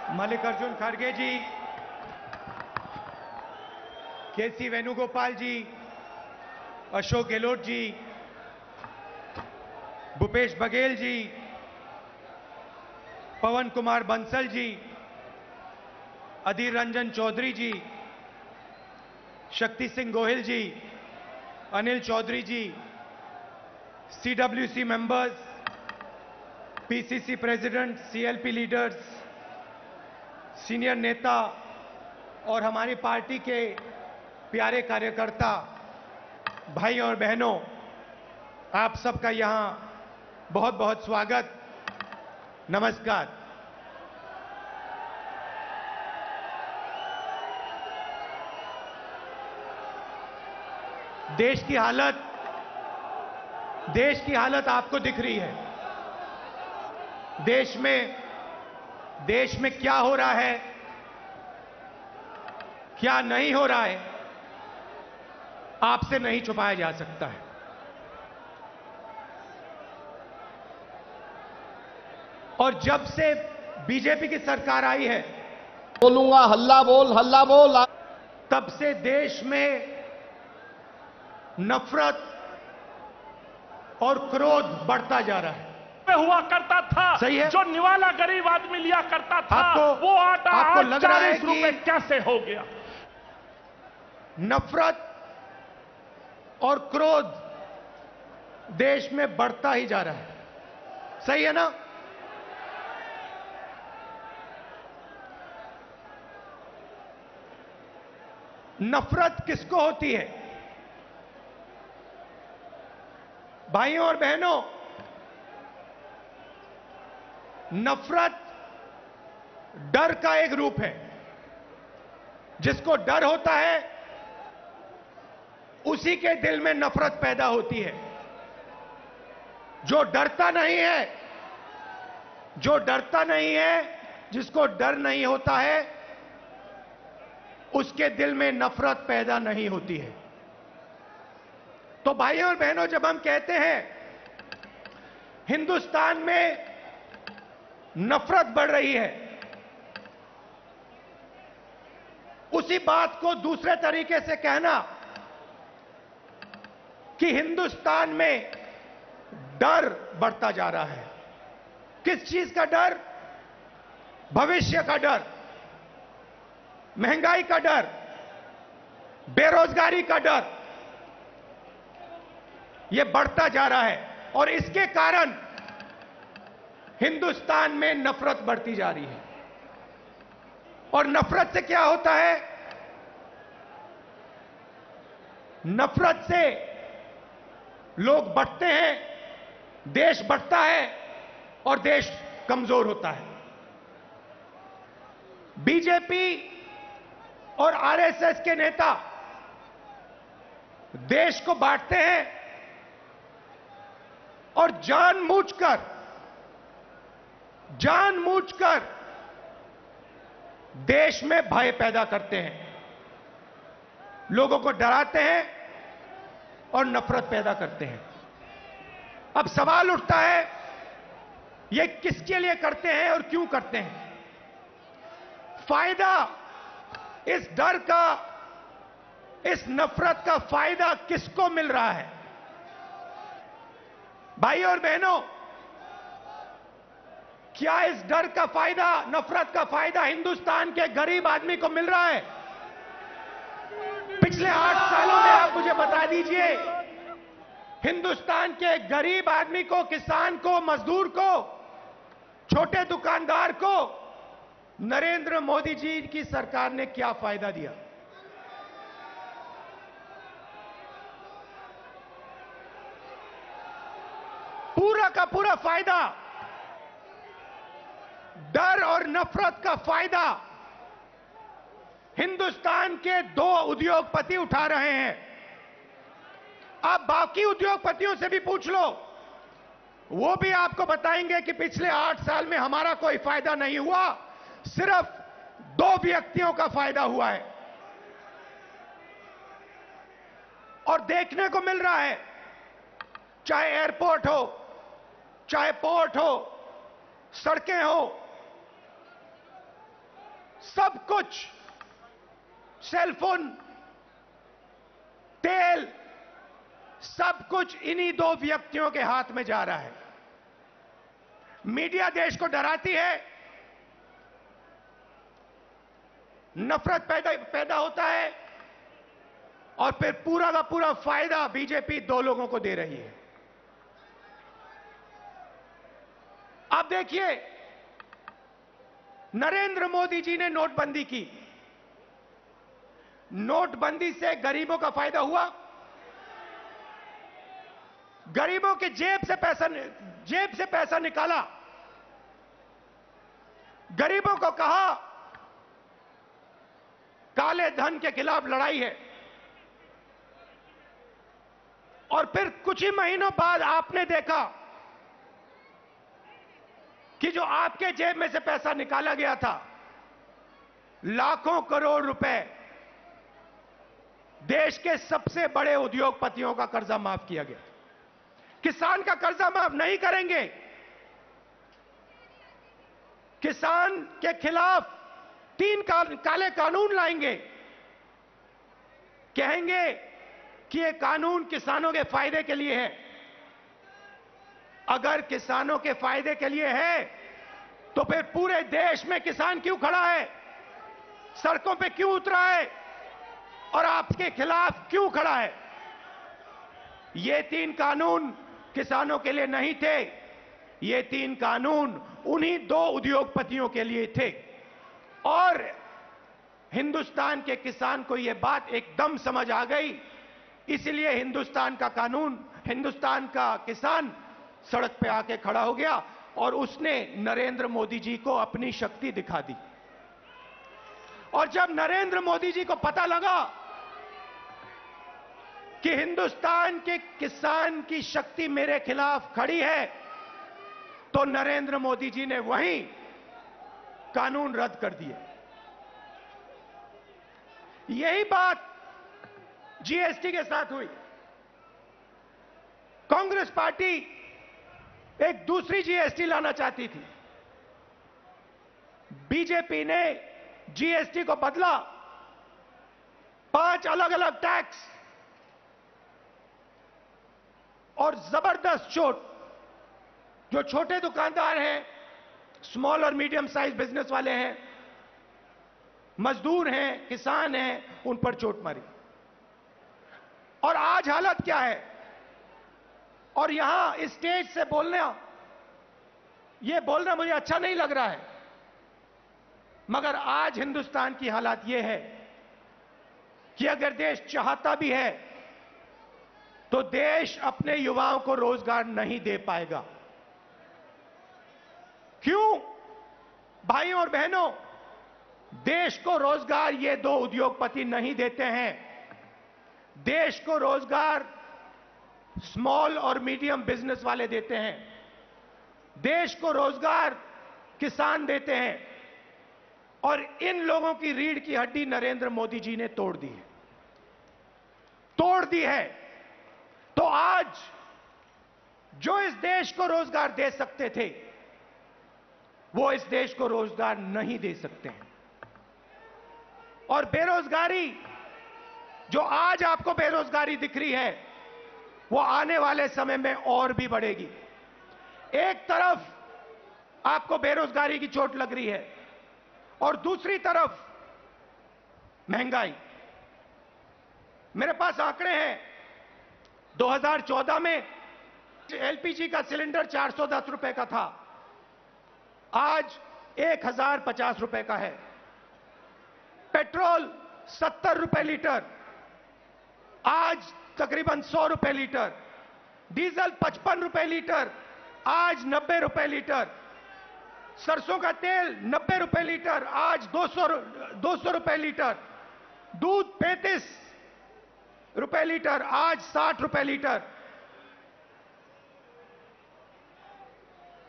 मल्लिकार्जुन खड़गे जी, केसी वेणुगोपाल जी, अशोक गहलोत जी, भूपेश बघेल जी, पवन Kumar Bansal ji, Adhir Ranjan Chaudhary ji, Shakti Singh Gohil ji, Anil Chaudhary ji, CWC members, PCC president, CLP leaders, senior नेता और हमारी पार्टी के प्यारे कार्यकर्ता भाई और बहनों, आप सबका यहां बहुत बहुत स्वागत, नमस्कार। देश की हालत आपको दिख रही है। देश में क्या हो रहा है, क्या नहीं हो रहा है, आपसे नहीं छुपाया जा सकता है। और जब से बीजेपी की सरकार आई है, बोलूंगा हल्ला बोल तब से देश में नफरत और क्रोध बढ़ता जा रहा है। हुआ करता था, सही है? जो निवाला गरीब आदमी लिया करता था, वो आटा आपको आज लग रहा है 40 रुपए कैसे हो गया? नफरत और क्रोध देश में बढ़ता ही जा रहा है, सही है ना? नफरत किसको होती है? भाइयों और बहनों, नफरत डर का एक रूप है। जिसको डर होता है उसी के दिल में नफरत पैदा होती है। जो डरता नहीं है, जिसको डर नहीं होता है, उसके दिल में नफरत पैदा नहीं होती है। तो भाइयों और बहनों, जब हम कहते हैं हिंदुस्तान में नफरत बढ़ रही है, उसी बात को दूसरे तरीके से कहना कि हिंदुस्तान में डर बढ़ता जा रहा है। किस चीज का डर? भविष्य का डर, महंगाई का डर, बेरोजगारी का डर, यह बढ़ता जा रहा है। और इसके कारण हिंदुस्तान में नफरत बढ़ती जा रही है। और नफरत से क्या होता है? नफरत से लोग बढ़ते हैं, देश बढ़ता है और देश कमजोर होता है। बीजेपी और आरएसएस के नेता देश को बांटते हैं और जानबूझकर देश में भय पैदा करते हैं, लोगों को डराते हैं और नफरत पैदा करते हैं। अब सवाल उठता है, ये किसके लिए करते हैं और क्यों करते हैं? फायदा इस डर का, इस नफरत का फायदा किसको मिल रहा है? भाई और बहनों, क्या इस डर का फायदा, नफरत का फायदा हिंदुस्तान के गरीब आदमी को मिल रहा है? पिछले 8 सालों में आप मुझे बता दीजिए, हिंदुस्तान के गरीब आदमी को, किसान को, मजदूर को, छोटे दुकानदार को नरेंद्र मोदी जी की सरकार ने क्या फायदा दिया? पूरा का पूरा फायदा, डर और नफरत का फायदा हिंदुस्तान के 2 उद्योगपति उठा रहे हैं। आप बाकी उद्योगपतियों से भी पूछ लो, वो भी आपको बताएंगे कि पिछले 8 साल में हमारा कोई फायदा नहीं हुआ, सिर्फ 2 व्यक्तियों का फायदा हुआ है। और देखने को मिल रहा है, चाहे एयरपोर्ट हो, चाहे पोर्ट हो, सड़कें हो, सब कुछ, सेलफोन, तेल, सब कुछ इन्हीं दो व्यक्तियों के हाथ में जा रहा है। मीडिया देश को डराती है, नफरत पैदा होता है, और फिर पूरा का पूरा फायदा बीजेपी दो लोगों को दे रही है। अब देखिए, नरेंद्र मोदी जी ने नोटबंदी की। नोटबंदी से गरीबों का फायदा हुआ? गरीबों की जेब से पैसा निकाला, गरीबों को कहा काले धन के खिलाफ लड़ाई है, और फिर कुछ ही महीनों बाद आपने देखा कि जो आपके जेब में से पैसा निकाला गया था, लाखों करोड़ रुपए, देश के सबसे बड़े उद्योगपतियों का कर्जा माफ किया गया। किसान का कर्जा माफ नहीं करेंगे, किसान के खिलाफ 3 काले कानून लाएंगे, कहेंगे कि ये कानून किसानों के फायदे के लिए है। अगर किसानों के फायदे के लिए है तो फिर पूरे देश में किसान क्यों खड़ा है, सड़कों पे क्यों उतरा है और आपके खिलाफ क्यों खड़ा है? ये 3 कानून किसानों के लिए नहीं थे, ये 3 कानून उन्हीं 2 उद्योगपतियों के लिए थे। और हिंदुस्तान के किसान को यह बात एकदम समझ आ गई, इसलिए हिंदुस्तान का किसान सड़क पे आके खड़ा हो गया और उसने नरेंद्र मोदी जी को अपनी शक्ति दिखा दी। और जब नरेंद्र मोदी जी को पता लगा कि हिंदुस्तान के किसान की शक्ति मेरे खिलाफ खड़ी है, तो नरेंद्र मोदी जी ने वहीं कानून रद्द कर दिए। यही बात जीएसटी के साथ हुई। कांग्रेस पार्टी एक दूसरी जीएसटी लाना चाहती थी, बीजेपी ने जीएसटी को बदला, 5 अलग अलग टैक्स और जबरदस्त चोट। जो छोटे दुकानदार हैं, स्मॉल और मीडियम साइज बिजनेस वाले हैं, मजदूर हैं, किसान हैं, उन पर चोट मारी। और आज हालत क्या है? और यहां स्टेज से बोलना मुझे अच्छा नहीं लग रहा है, मगर आज हिंदुस्तान की हालत यह है कि अगर देश चाहता भी है तो देश अपने युवाओं को रोजगार नहीं दे पाएगा। क्यों? भाइयों और बहनों, देश को रोजगार ये 2 उद्योगपति नहीं देते हैं। देश को रोजगार स्मॉल और मीडियम बिजनेस वाले देते हैं, देश को रोजगार किसान देते हैं, और इन लोगों की रीढ़ की हड्डी नरेंद्र मोदी जी ने तोड़ दी है। तो आज जो इस देश को रोजगार दे सकते थे, वो इस देश को रोजगार नहीं दे सकते हैं। और बेरोजगारी, जो आज आपको बेरोजगारी दिख रही है, वो आने वाले समय में और भी बढ़ेगी। एक तरफ आपको बेरोजगारी की चोट लग रही है और दूसरी तरफ महंगाई। मेरे पास आंकड़े हैं, 2014 में एलपीजी का सिलेंडर 410 रुपए का था, आज 1050 रुपए का है। पेट्रोल 70 रुपए लीटर, आज तकरीबन 100 रुपए लीटर। डीजल 55 रुपए लीटर, आज 90 रुपए लीटर। सरसों का तेल 90 रुपए लीटर, आज 200 रुपए लीटर। दूध 35 रुपए लीटर, आज 60 रुपए लीटर।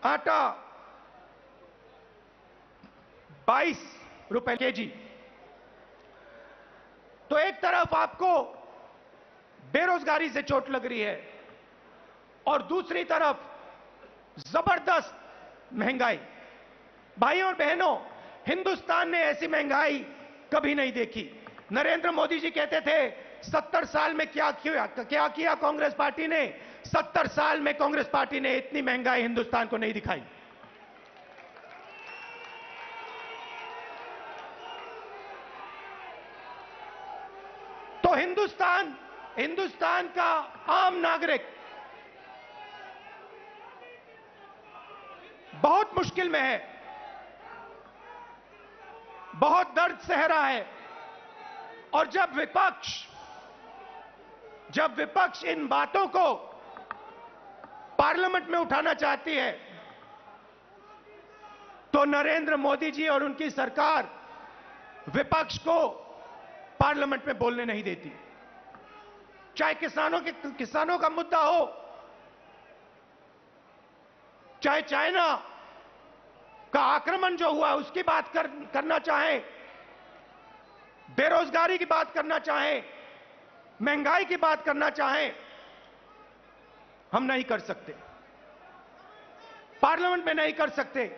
आटा 22 रुपए केजी। तो एक तरफ आपको बेरोजगारी से चोट लग रही है और दूसरी तरफ जबरदस्त महंगाई। भाइयों और बहनों, हिंदुस्तान ने ऐसी महंगाई कभी नहीं देखी। नरेंद्र मोदी जी कहते थे 70 साल में क्या किया कांग्रेस पार्टी ने। 70 साल में कांग्रेस पार्टी ने इतनी महंगाई हिंदुस्तान को नहीं दिखाई। तो हिंदुस्तान का आम नागरिक बहुत मुश्किल में है, बहुत दर्द सह रहा है। और जब विपक्ष इन बातों को पार्लियामेंट में उठाना चाहती है तो नरेंद्र मोदी जी और उनकी सरकार विपक्ष को पार्लियामेंट में बोलने नहीं देती। चाहे किसानों का मुद्दा हो, चाहे चाइना का आक्रमण जो हुआ उसकी बात करना चाहें, बेरोजगारी की बात करना चाहें, महंगाई की बात करना चाहें, हम नहीं कर सकते, पार्लियामेंट में नहीं कर सकते।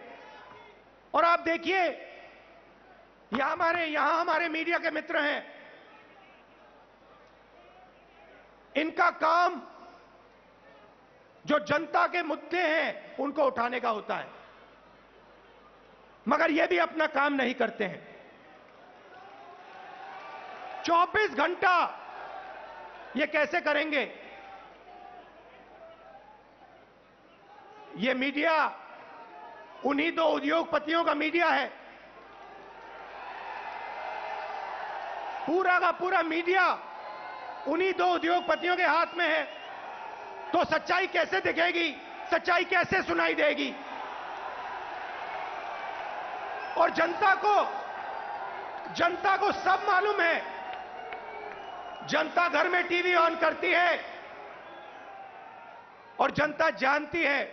और आप देखिए यहां हमारे मीडिया के मित्र हैं, इनका काम जो जनता के मुद्दे हैं उनको उठाने का होता है, मगर ये भी अपना काम नहीं करते हैं। 24 घंटा ये कैसे करेंगे? ये मीडिया उन्हीं दो उद्योगपतियों का मीडिया है। पूरा का पूरा मीडिया उन्हीं दो उद्योगपतियों के हाथ में है। तो सच्चाई कैसे दिखेगी? सच्चाई कैसे सुनाई देगी? और जनता को सब मालूम है। जनता घर में टीवी ऑन करती है और जनता जानती है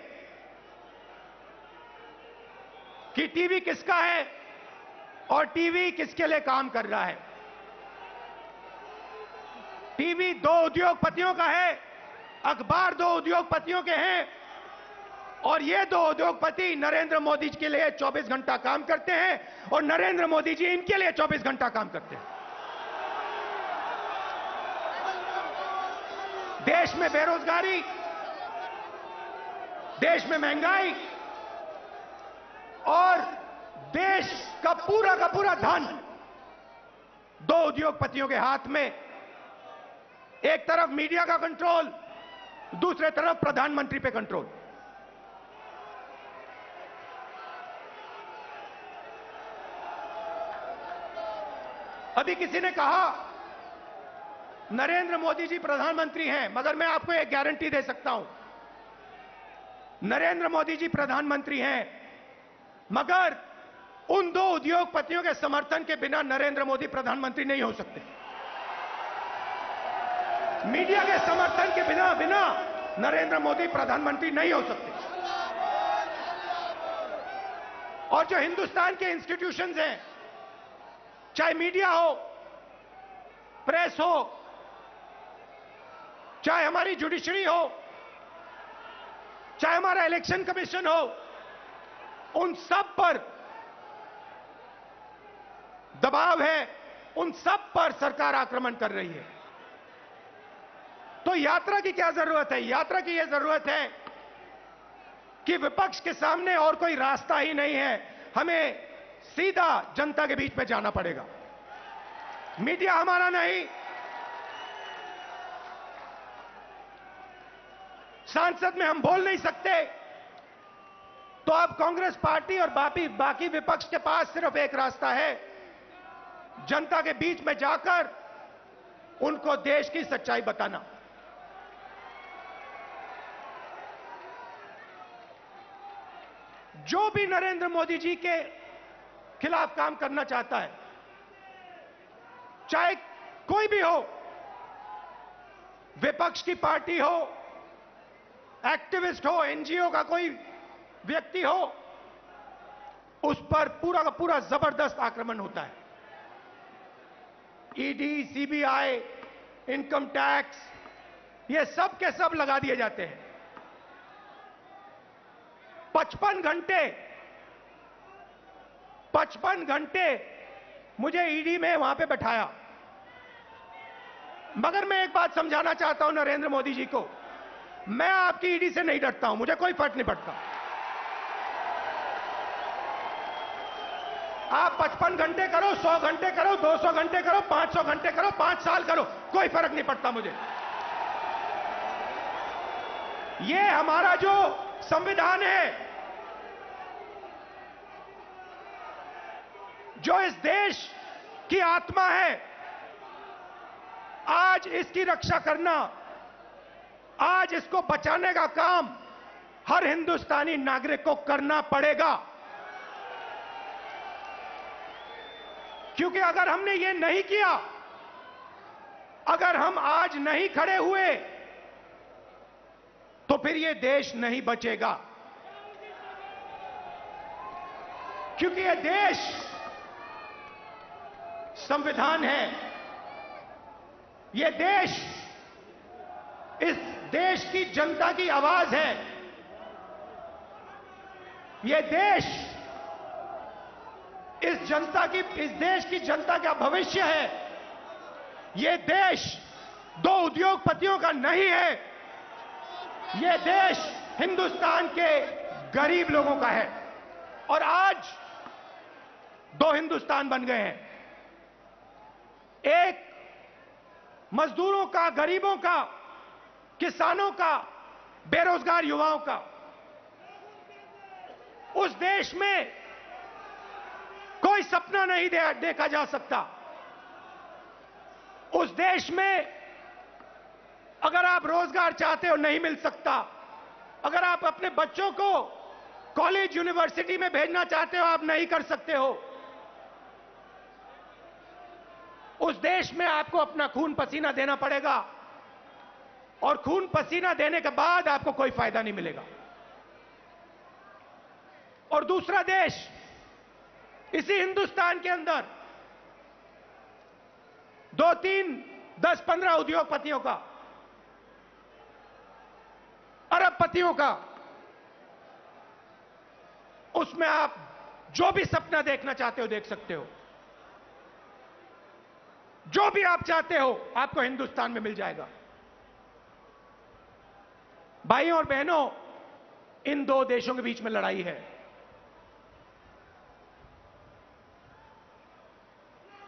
कि टीवी किसका है और टीवी किसके लिए काम कर रहा है। टीवी दो उद्योगपतियों का है, अखबार दो उद्योगपतियों के हैं, और ये दो उद्योगपति नरेंद्र मोदी जी के लिए 24 घंटा काम करते हैं और नरेंद्र मोदी जी इनके लिए 24 घंटा काम करते हैं। देश में बेरोजगारी, देश में महंगाई और देश का पूरा धन दो उद्योगपतियों के हाथ में। एक तरफ मीडिया का कंट्रोल, दूसरे तरफ प्रधानमंत्री पे कंट्रोल। अभी किसी ने कहा नरेंद्र मोदी जी प्रधानमंत्री हैं, मगर मैं आपको एक गारंटी दे सकता हूं, नरेंद्र मोदी जी प्रधानमंत्री हैं, मगर उन दो उद्योगपतियों के समर्थन के बिना नरेंद्र मोदी प्रधानमंत्री नहीं हो सकते। मीडिया के समर्थन के बिना नरेंद्र मोदी प्रधानमंत्री नहीं हो सकते। और जो हिंदुस्तान के इंस्टीट्यूशंस हैं, चाहे मीडिया हो, प्रेस हो, चाहे हमारी जुडिशरी हो, चाहे हमारा इलेक्शन कमीशन हो, उन सब पर दबाव है, उन सब पर सरकार आक्रमण कर रही है। तो यात्रा की क्या जरूरत है? यात्रा की यह जरूरत है कि विपक्ष के सामने और कोई रास्ता ही नहीं है, हमें सीधा जनता के बीच में जाना पड़ेगा। मीडिया हमारा नहीं, संसद में हम बोल नहीं सकते, तो अब कांग्रेस पार्टी और बाकी विपक्ष के पास सिर्फ एक रास्ता है, जनता के बीच में जाकर उनको देश की सच्चाई बताना। जो भी नरेंद्र मोदी जी के खिलाफ काम करना चाहता है, चाहे कोई भी हो, विपक्ष की पार्टी हो, एक्टिविस्ट हो, एनजीओ का कोई व्यक्ति हो, उस पर पूरा का पूरा जबरदस्त आक्रमण होता है। ईडी, सीबीआई, इनकम टैक्स, ये सब के सब लगा दिए जाते हैं। 55 55 घंटे मुझे ईडी में वहां पे बैठाया। मगर मैं एक बात समझाना चाहता हूं नरेंद्र मोदी जी को, मैं आपकी ईडी से नहीं डरता हूं, मुझे कोई फर्क नहीं पड़ता। आप 55 घंटे करो, 100 घंटे करो, 200 घंटे करो, 500 घंटे करो, 5 साल करो, कोई फर्क नहीं पड़ता मुझे। ये हमारा जो संविधान है, जो इस देश की आत्मा है, आज इसकी रक्षा करना, आज इसको बचाने का काम हर हिंदुस्तानी नागरिक को करना पड़ेगा। क्योंकि अगर हमने ये नहीं किया, अगर हम आज नहीं खड़े हुए, तो फिर ये देश नहीं बचेगा। क्योंकि ये देश संविधान है, ये देश इस देश की जनता की आवाज है, ये देश इस देश की जनता का भविष्य है। ये देश दो उद्योगपतियों का नहीं है, ये देश हिंदुस्तान के गरीब लोगों का है। और आज दो हिंदुस्तान बन गए हैं, एक मजदूरों का, गरीबों का, किसानों का, बेरोजगार युवाओं का। उस देश में कोई सपना नहीं देखा जा सकता। उस देश में अगर आप रोजगार चाहते हो नहीं मिल सकता, अगर आप अपने बच्चों को कॉलेज यूनिवर्सिटी में भेजना चाहते हो आप नहीं कर सकते हो। उस देश में आपको अपना खून पसीना देना पड़ेगा, और खून पसीना देने के बाद आपको कोई फायदा नहीं मिलेगा। और दूसरा देश, इसी हिंदुस्तान के अंदर 2, 3, 10, 15 उद्योगपतियों का, अरबपतियों का, उसमें आप जो भी सपना देखना चाहते हो देख सकते हो। जो भी आप चाहते हो आपको हिंदुस्तान में मिल जाएगा। भाइयों और बहनों, इन दो देशों के बीच में लड़ाई है।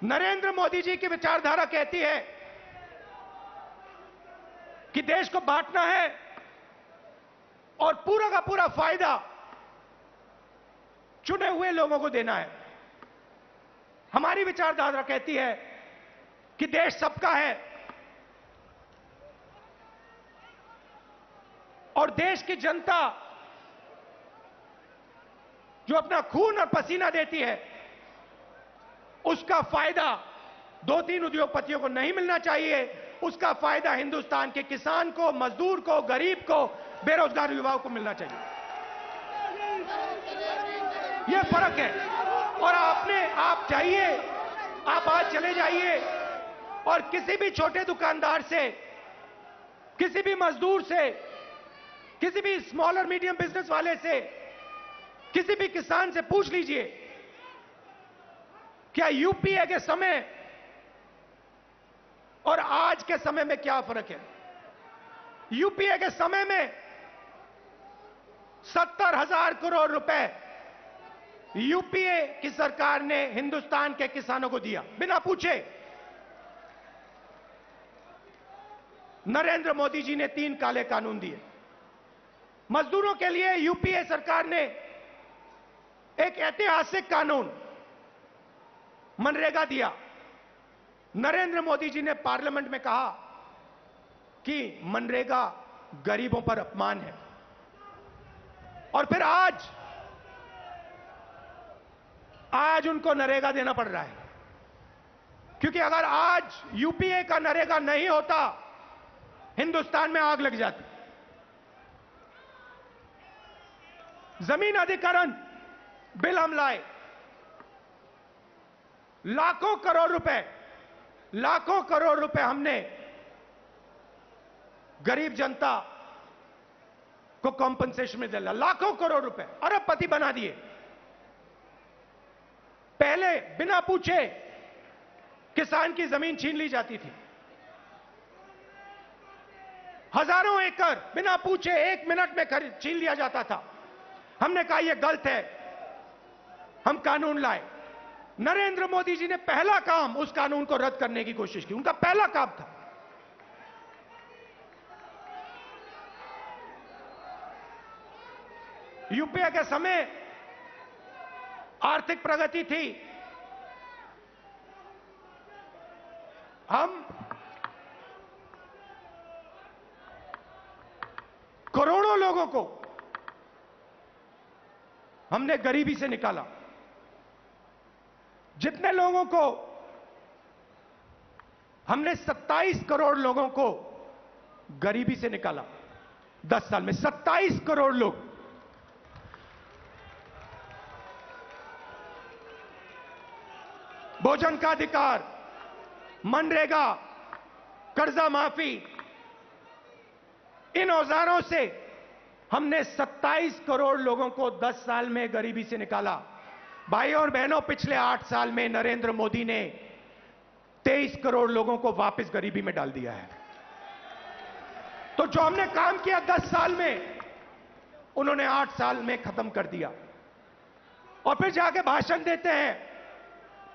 नरेंद्र मोदी जी की विचारधारा कहती है कि देश को बांटना है और पूरा का पूरा फायदा चुने हुए लोगों को देना है। हमारी विचारधारा कहती है कि देश सबका है और देश की जनता जो अपना खून और पसीना देती है, उसका फायदा 2-3 उद्योगपतियों को नहीं मिलना चाहिए। उसका फायदा हिंदुस्तान के किसान को, मजदूर को, गरीब को, बेरोजगार युवाओं को मिलना चाहिए। यह फर्क है। और आप जाइए, आप आज चले जाइए और किसी भी छोटे दुकानदार से, किसी भी मजदूर से, किसी भी स्मॉल और मीडियम बिजनेस वाले से, किसी भी किसान से पूछ लीजिए, क्या यूपीए के समय और आज के समय में क्या फर्क है? यूपीए के समय में 70,000 करोड़ रुपए यूपीए की सरकार ने हिंदुस्तान के किसानों को दिया बिना पूछे। नरेंद्र मोदी जी ने 3 काले कानून दिए। मजदूरों के लिए यूपीए सरकार ने एक ऐतिहासिक कानून मनरेगा दिया। नरेंद्र मोदी जी ने पार्लियामेंट में कहा कि मनरेगा गरीबों पर अपमान है। और फिर आज उनको नरेगा देना पड़ रहा है, क्योंकि अगर आज यूपीए का नरेगा नहीं होता, हिंदुस्तान में आग लग जाती। जमीन अधिग्रहण बिल हम लाए, लाखों करोड़ रुपए हमने गरीब जनता को कॉम्पनसेशन में दिला। लाखों करोड़ रुपए, अरबपति बना दिए। पहले बिना पूछे किसान की जमीन छीन ली जाती थी। हजारों एकड़ बिना पूछे 1 मिनट में छीन लिया जाता था। हमने कहा यह गलत है, हम कानून लाए। नरेंद्र मोदी जी ने पहला काम उस कानून को रद्द करने की कोशिश की, उनका पहला काम था। यूपीए के समय आर्थिक प्रगति थी, हम करोड़ों लोगों को हमने गरीबी से निकाला। जितने लोगों को हमने 27 करोड़ लोगों को गरीबी से निकाला 10 साल में, 27 करोड़ लोग। भोजन का अधिकार, मनरेगा, कर्जा माफी, इन औजारों से हमने 27 करोड़ लोगों को 10 साल में गरीबी से निकाला। भाइयों और बहनों, पिछले 8 साल में नरेंद्र मोदी ने 23 करोड़ लोगों को वापस गरीबी में डाल दिया है। तो जो हमने काम किया 10 साल में, उन्होंने 8 साल में खत्म कर दिया। और फिर जाके भाषण देते हैं,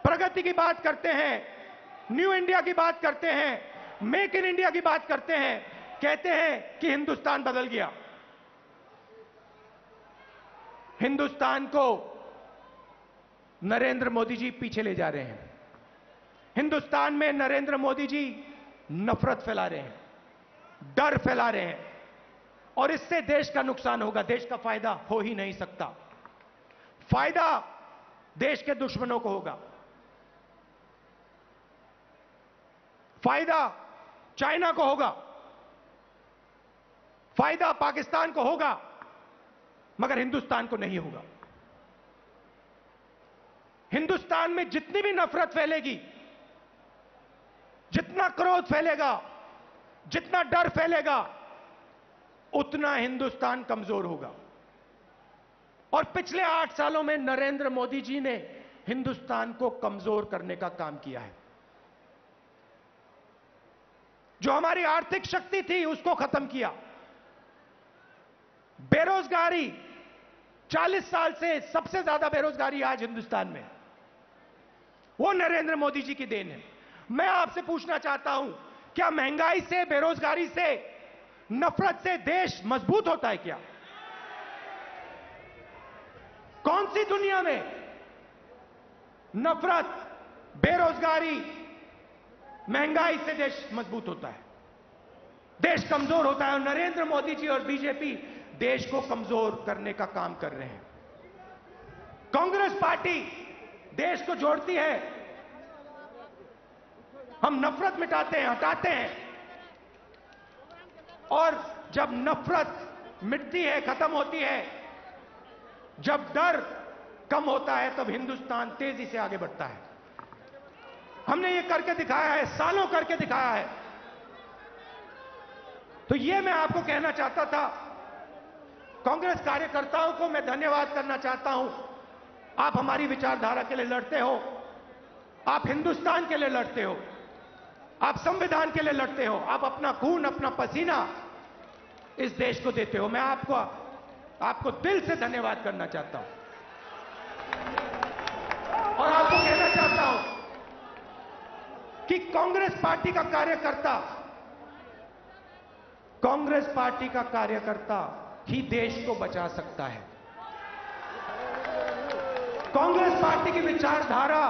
प्रगति की बात करते हैं, न्यू इंडिया की बात करते हैं, मेक इन इंडिया की बात करते हैं, कहते हैं कि हिंदुस्तान बदल गया। हिंदुस्तान को नरेंद्र मोदी जी पीछे ले जा रहे हैं। हिंदुस्तान में नरेंद्र मोदी जी नफरत फैला रहे हैं, डर फैला रहे हैं, और इससे देश का नुकसान होगा, देश का फायदा हो ही नहीं सकता। फायदा देश के दुश्मनों को होगा, फायदा चाइना को होगा, फायदा पाकिस्तान को होगा, मगर हिंदुस्तान को नहीं होगा। हिंदुस्तान में जितनी भी नफरत फैलेगी, जितना क्रोध फैलेगा, जितना डर फैलेगा, उतना हिंदुस्तान कमजोर होगा। और पिछले 8 सालों में नरेंद्र मोदी जी ने हिंदुस्तान को कमजोर करने का काम किया है। जो हमारी आर्थिक शक्ति थी उसको खत्म किया। बेरोजगारी, 40 साल से सबसे ज्यादा बेरोजगारी आज हिंदुस्तान में, वो नरेंद्र मोदी जी की देन है। मैं आपसे पूछना चाहता हूं, क्या महंगाई से, बेरोजगारी से, नफरत से देश मजबूत होता है क्या? कौन सी दुनिया में नफरत, बेरोजगारी, महंगाई से देश मजबूत होता है? देश कमजोर होता है। और नरेंद्र मोदी जी और बीजेपी देश को कमजोर करने का काम कर रहे हैं। कांग्रेस पार्टी देश को जोड़ती है, हम नफरत मिटाते हैं, हटाते हैं, और जब नफरत मिटती है, खत्म होती है, जब डर कम होता है, तब हिंदुस्तान तेजी से आगे बढ़ता है। हमने ये करके दिखाया है, सालों करके दिखाया है। तो ये मैं आपको कहना चाहता था। कांग्रेस कार्यकर्ताओं को मैं धन्यवाद करना चाहता हूं। आप हमारी विचारधारा के लिए लड़ते हो, आप हिंदुस्तान के लिए लड़ते हो, आप संविधान के लिए लड़ते हो, आप अपना खून, अपना पसीना इस देश को देते हो। मैं आपको दिल से धन्यवाद करना चाहता हूं और आपको कहना चाहता हूं कि कांग्रेस पार्टी का कार्यकर्ता ही देश को बचा सकता है। कांग्रेस पार्टी की विचारधारा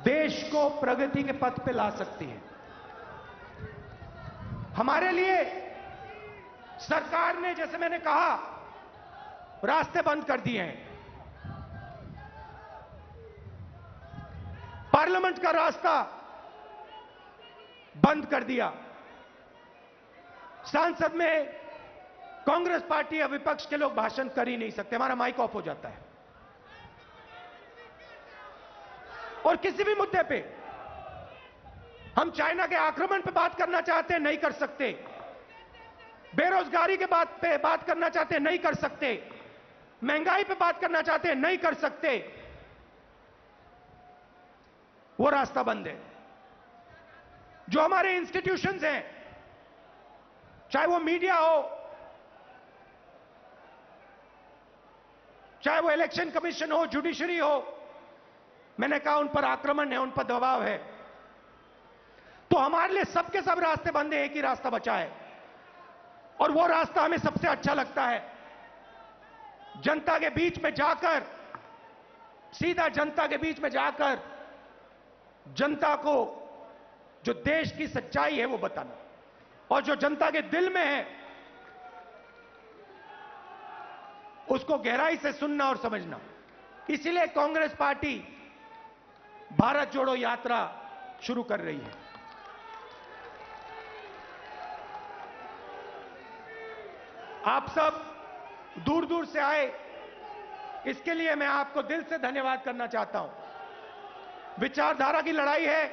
देश को प्रगति के पथ पे ला सकती है। हमारे लिए सरकार ने, जैसे मैंने कहा, रास्ते बंद कर दिए हैं। पार्लियामेंट का रास्ता बंद कर दिया। संसद में कांग्रेस पार्टी या विपक्ष के लोग भाषण कर ही नहीं सकते, हमारा माइक ऑफ हो जाता है। और किसी भी मुद्दे पे हम चाइना के आक्रमण पे बात करना चाहते हैं, नहीं कर सकते। बेरोजगारी के बात पे बात करना चाहते हैं, नहीं कर सकते। महंगाई पे बात करना चाहते हैं, नहीं कर सकते। वो रास्ता बंद है। जो हमारे इंस्टीट्यूशंस हैं, चाहे वो मीडिया हो, चाहे वो इलेक्शन कमीशन हो, जुडिशरी हो, मैंने कहा उन पर आक्रमण है, उन पर दबाव है। तो हमारे लिए सबके सब रास्ते बंद है, एक ही रास्ता बचा है और वो रास्ता हमें सबसे अच्छा लगता है। जनता के बीच में जाकर, सीधा जनता के बीच में जाकर जनता को जो देश की सच्चाई है वो बताना, और जो जनता के दिल में है उसको गहराई से सुनना और समझना। इसीलिए कांग्रेस पार्टी भारत जोड़ो यात्रा शुरू कर रही है। आप सब दूर दूर से आए, इसके लिए मैं आपको दिल से धन्यवाद करना चाहता हूं। विचारधारा की लड़ाई है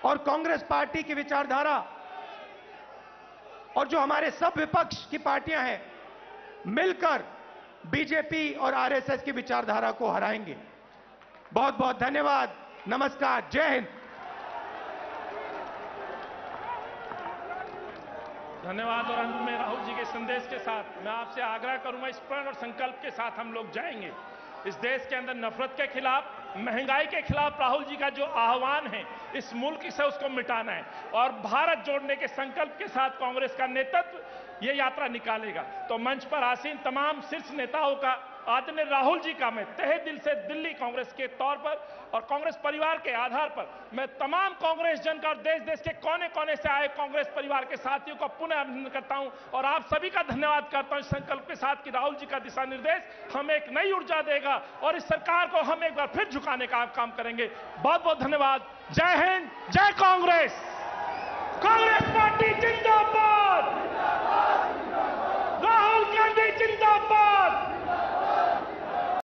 और कांग्रेस पार्टी की विचारधारा और जो हमारे सब विपक्ष की पार्टियां हैं मिलकर बीजेपी और आरएसएस की विचारधारा को हराएंगे। बहुत बहुत धन्यवाद। नमस्कार। जय हिंद। धन्यवाद। और अंत में राहुल जी के संदेश के साथ मैं आपसे आग्रह करूंगा, इस प्रण और संकल्प के साथ हम लोग जाएंगे। इस देश के अंदर नफरत के खिलाफ, महंगाई के खिलाफ राहुल जी का जो आह्वान है, इस मुल्क से उसको मिटाना है और भारत जोड़ने के संकल्प के साथ कांग्रेस का नेतृत्व ये यात्रा निकालेगा। तो मंच पर आसीन तमाम शीर्ष नेताओं का, आदरणीय राहुल जी का मैं तहे दिल से दिल्ली कांग्रेस के तौर पर और कांग्रेस परिवार के आधार पर मैं तमाम कांग्रेस जन का और देश देश के कोने कोने से आए कांग्रेस परिवार के साथियों का पुनः अभिनंदन करता हूं और आप सभी का धन्यवाद करता हूं इस संकल्प के साथ कि राहुल जी का दिशा निर्देश हमें एक नई ऊर्जा देगा और इस सरकार को हम एक बार फिर झुकाने का काम करेंगे। बहुत बहुत धन्यवाद। जय हिंद, जय कांग्रेस।